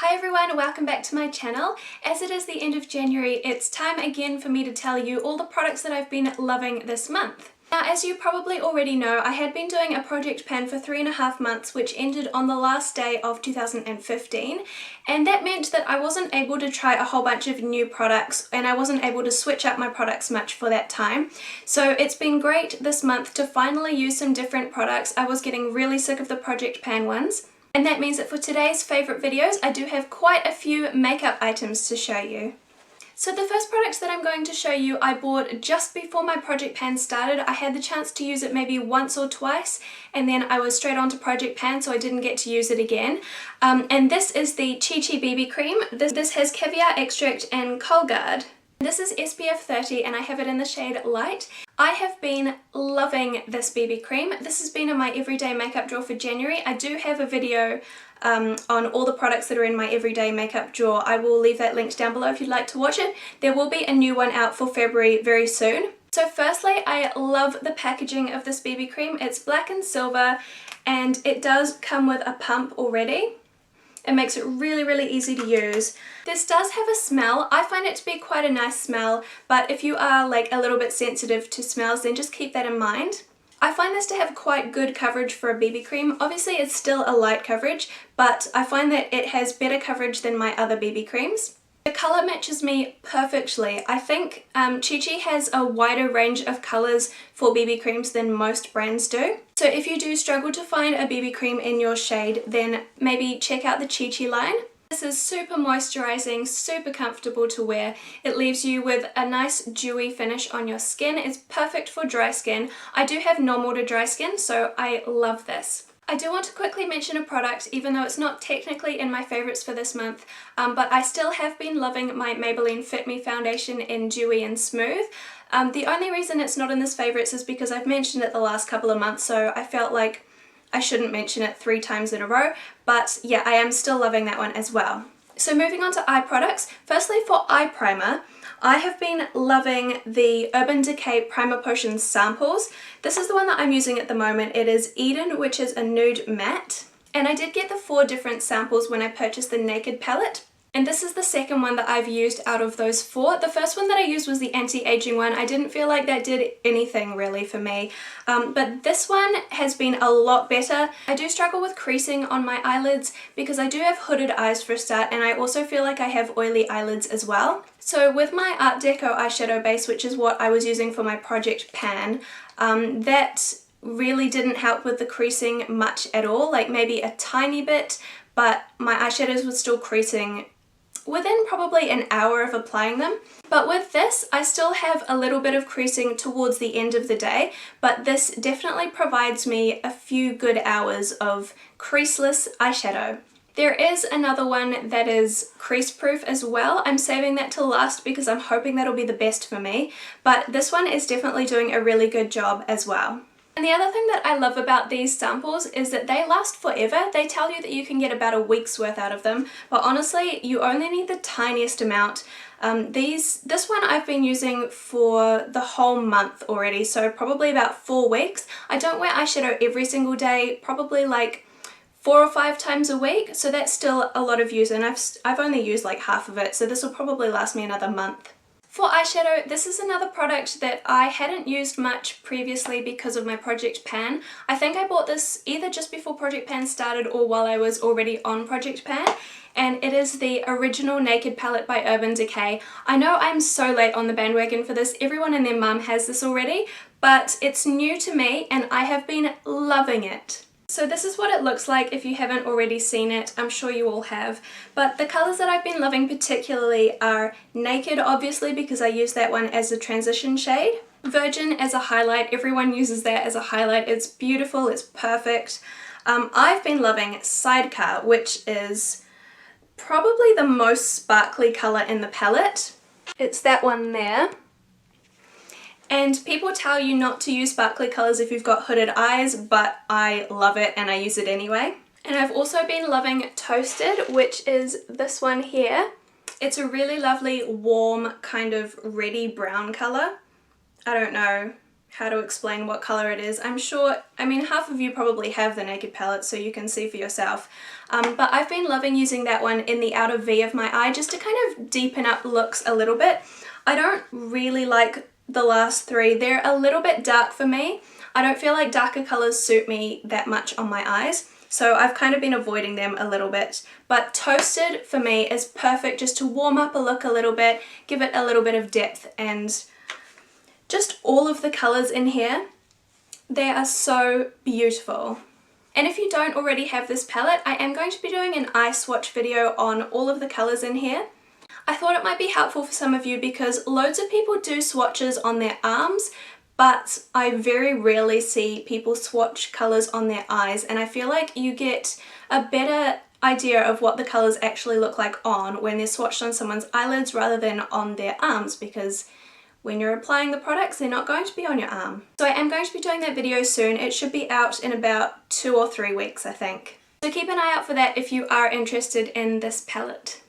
Hi everyone, welcome back to my channel. As it is the end of January, it's time again for me to tell you all the products that I've been loving this month. Now, as you probably already know, I had been doing a project pan for 3.5 months, which ended on the last day of 2015, and that meant that I wasn't able to try a whole bunch of new products, and I wasn't able to switch up my products much for that time. So it's been great this month to finally use some different products. I was getting really sick of the project pan ones. And that means that for today's favourite videos, I do have quite a few makeup items to show you. So the first products that I'm going to show you I bought just before my project pan started. I had the chance to use it maybe once or twice, and then I was straight on to project pan, so I didn't get to use it again. And this is the Chi Chi BB cream. This has caviar extract and Colgard. This is SPF 30 and I have it in the shade Light. I have been loving this BB cream. This has been in my everyday makeup drawer for January. I do have a video on all the products that are in my everyday makeup drawer. I will leave that linked down below if you'd like to watch it. There will be a new one out for February very soon. So firstly, I love the packaging of this BB cream. It's black and silver and it does come with a pump already. It makes it really easy to use. This does have a smell. I find it to be quite a nice smell, but if you are like a little bit sensitive to smells, then just keep that in mind. I find this to have quite good coverage for a BB cream. Obviously it's still a light coverage, but I find that it has better coverage than my other BB creams. The colour matches me perfectly. I think Chi Chi has a wider range of colours for BB creams than most brands do. So if you do struggle to find a BB cream in your shade, then maybe check out the Chi Chi line. This is super moisturising, super comfortable to wear. It leaves you with a nice dewy finish on your skin. It's perfect for dry skin. I do have normal to dry skin, so I love this. I do want to quickly mention a product, even though it's not technically in my favourites for this month, but I still have been loving my Maybelline Fit Me foundation in Dewy and Smooth. The only reason it's not in this favourites is because I've mentioned it the last couple of months, so I felt like I shouldn't mention it 3 times in a row, but yeah, I am still loving that one as well. So moving on to eye products, firstly for eye primer, I have been loving the Urban Decay Primer Potion samples. This is the one that I'm using at the moment. It is Eden, which is a nude matte. And I did get the 4 different samples when I purchased the Naked palette. And this is the second one that I've used out of those 4. The first one that I used was the anti-aging one. I didn't feel like that did anything really for me. But this one has been a lot better. I do struggle with creasing on my eyelids because I do have hooded eyes for a start, and I also feel like I have oily eyelids as well. So with my Art Deco eyeshadow base, which is what I was using for my project pan, that really didn't help with the creasing much at all, like maybe a tiny bit, but my eyeshadows were still creasing within probably an hour of applying them. But with this, I still have a little bit of creasing towards the end of the day, but this definitely provides me a few good hours of creaseless eyeshadow. There is another one that is crease proof as well. I'm saving that till last because I'm hoping that'll be the best for me, but this one is definitely doing a really good job as well. And the other thing that I love about these samples is that they last forever. They tell you that you can get about a week's worth out of them, but honestly, you only need the tiniest amount. This one I've been using for the whole month already, so probably about 4 weeks. I don't wear eyeshadow every single day, probably like 4 or 5 times a week, so that's still a lot of use, and I've only used like half of it, so this will probably last me another month. For eyeshadow, this is another product that I hadn't used much previously because of my project pan. I think I bought this either just before project pan started or while I was already on project pan, and it is the original Naked palette by Urban Decay. I know I'm so late on the bandwagon for this, everyone and their mum has this already, but it's new to me and I have been loving it. So this is what it looks like if you haven't already seen it. I'm sure you all have. But the colours that I've been loving particularly are Naked, obviously, because I use that one as a transition shade. Virgin as a highlight. Everyone uses that as a highlight. It's beautiful. It's perfect. I've been loving Sidecar, which is probably the most sparkly colour in the palette. It's that one there. And people tell you not to use sparkly colours if you've got hooded eyes, but I love it and I use it anyway. And I've also been loving Toasted, which is this one here. It's a really lovely warm kind of reddy brown colour. I don't know how to explain what colour it is. I'm sure, I mean, half of you probably have the Naked palette so you can see for yourself. But I've been loving using that one in the outer V of my eye just to kind of deepen up looks a little bit. I don't really like the last three. They're a little bit dark for me. I don't feel like darker colours suit me that much on my eyes, so I've kind of been avoiding them a little bit. But Toasted for me is perfect just to warm up a look a little bit, give it a little bit of depth, and just all of the colours in here, they are so beautiful. And if you don't already have this palette, I am going to be doing an eye swatch video on all of the colours in here. I thought it might be helpful for some of you because loads of people do swatches on their arms, but I very rarely see people swatch colours on their eyes, and I feel like you get a better idea of what the colours actually look like on when they're swatched on someone's eyelids rather than on their arms, because when you're applying the products, they're not going to be on your arm. So I am going to be doing that video soon. It should be out in about 2 or 3 weeks, I think. So keep an eye out for that if you are interested in this palette.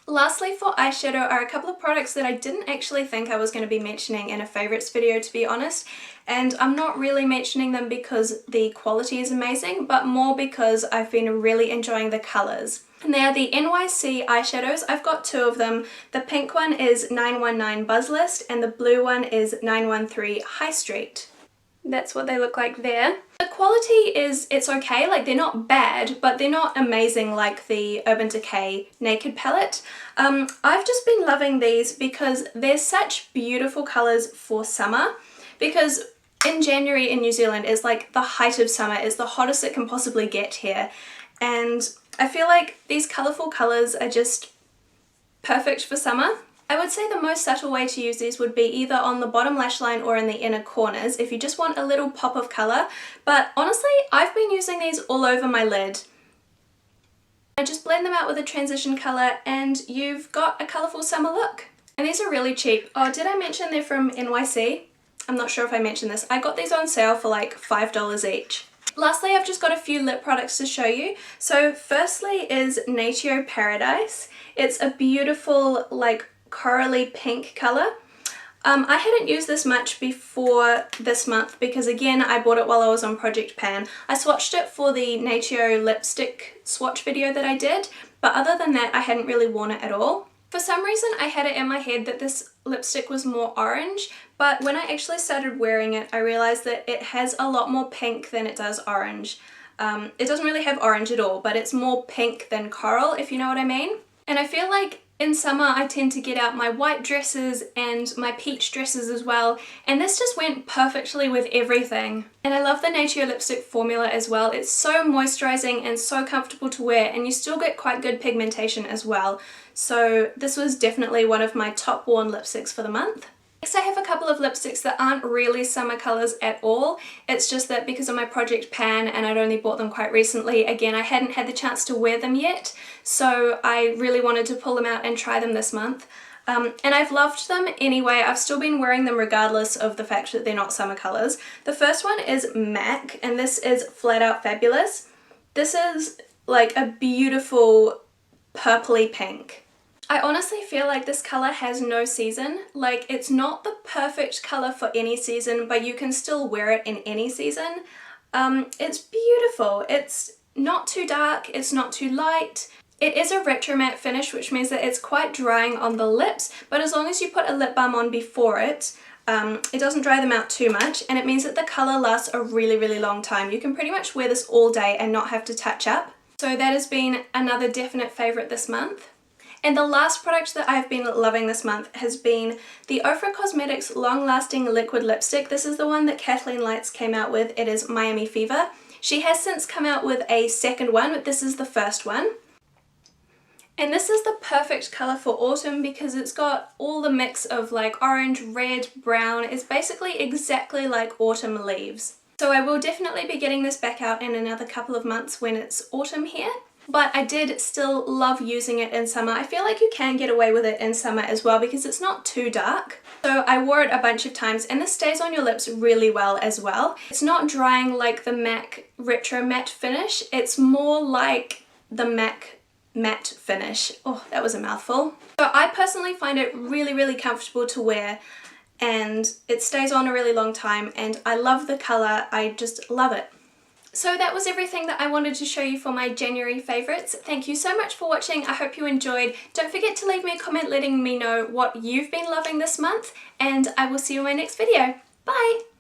Lastly, for eyeshadow are a couple of products that I didn't actually think I was going to be mentioning in a favourites video, to be honest, and I'm not really mentioning them because the quality is amazing, but more because I've been really enjoying the colours. And they are the NYC eyeshadows. I've got 2 of them. The pink one is 919 Buzz List and the blue one is 913 High Street. That's what they look like there. The quality is, it's okay, like they're not bad, but they're not amazing like the Urban Decay Naked palette. I've just been loving these because they're such beautiful colours for summer, because in January in New Zealand is like the height of summer, it's the hottest it can possibly get here, and I feel like these colourful colours are just perfect for summer. I would say the most subtle way to use these would be either on the bottom lash line or in the inner corners if you just want a little pop of colour, but honestly I've been using these all over my lid. I just blend them out with a transition colour and you've got a colourful summer look. And these are really cheap. Oh, did I mention they're from NYC? I'm not sure if I mentioned this. I got these on sale for like $5 each. Lastly, I've just got a few lip products to show you. So firstly is Natio Paradise. It's a beautiful like corally pink colour. I hadn't used this much before this month because again I bought it while I was on Project Pan. I swatched it for the Natio lipstick swatch video that I did, but other than that I hadn't really worn it at all. For some reason I had it in my head that this lipstick was more orange, but when I actually started wearing it I realised that it has a lot more pink than it does orange. It doesn't really have orange at all, but it's more pink than coral, if you know what I mean. And I feel like in summer I tend to get out my white dresses and my peach dresses as well, and this just went perfectly with everything. And I love the Natio lipstick formula as well. It's so moisturising and so comfortable to wear, and you still get quite good pigmentation as well. So this was definitely one of my top worn lipsticks for the month. Next I have a couple of lipsticks that aren't really summer colours at all. It's just that because of my Project Pan and I'd only bought them quite recently, again I hadn't had the chance to wear them yet, so I really wanted to pull them out and try them this month. And I've loved them anyway. I've still been wearing them regardless of the fact that they're not summer colours. The first one is MAC and this is Flat Out Fabulous. This is like a beautiful purpley pink. I honestly feel like this colour has no season. Like, it's not the perfect colour for any season, but you can still wear it in any season. It's beautiful. It's not too dark, it's not too light. It is a retro matte finish, which means that it's quite drying on the lips, but as long as you put a lip balm on before it, it doesn't dry them out too much, and it means that the colour lasts a really, really long time. You can pretty much wear this all day and not have to touch up. So that has been another definite favourite this month. And the last product that I've been loving this month has been the Ofra Cosmetics Long Lasting Liquid Lipstick. This is the one that Kathleen Lights came out with. It is Miami Fever. She has since come out with a second one, but this is the first one. And this is the perfect colour for autumn because it's got all the mix of like orange, red, brown. It's basically exactly like autumn leaves. So I will definitely be getting this back out in another couple of months when it's autumn here. But I did still love using it in summer. I feel like you can get away with it in summer as well because it's not too dark. So I wore it a bunch of times and this stays on your lips really well as well. It's not drying like the MAC Retro Matte finish. It's more like the MAC Matte finish. Oh, that was a mouthful. So I personally find it really, really comfortable to wear, and it stays on a really long time, and I love the colour, I just love it. So that was everything that I wanted to show you for my January favourites. Thank you so much for watching, I hope you enjoyed. Don't forget to leave me a comment letting me know what you've been loving this month, and I will see you in my next video. Bye!